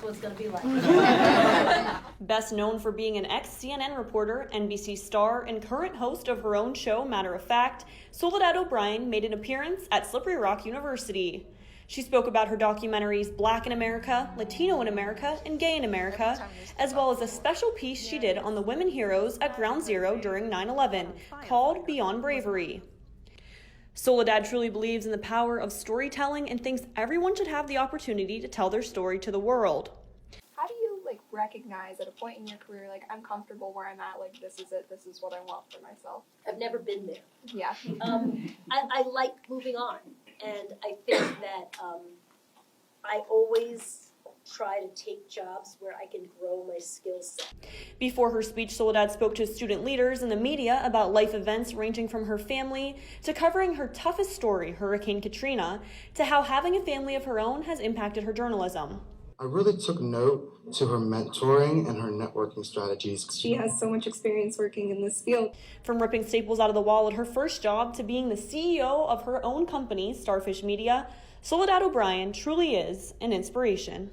what it's going to be like. Best known for being an ex-CNN reporter, NBC star, and current host of her own show, Matter of Fact, Soledad O'Brien made an appearance at Slippery Rock University. She spoke about her documentaries Black in America, Latino in America, and Gay in America, as well as a special piece she did on the women heroes at Ground Zero during 9/11, called Beyond Bravery. Soledad truly believes in the power of storytelling and thinks everyone should have the opportunity to tell their story to the world. How do you recognize at a point in your career, I'm comfortable where I'm at, this is it, this is what I want for myself? I've never been there. Yeah. I like moving on, and I think that I always try to take jobs where I can grow my skill set. Before her speech, Soledad spoke to student leaders and the media about life events ranging from her family to covering her toughest story, Hurricane Katrina, to how having a family of her own has impacted her journalism. I really took note to her mentoring and her networking strategies. She has so much experience working in this field. From ripping staples out of the wall at her first job to being the CEO of her own company, Starfish Media, Soledad O'Brien truly is an inspiration.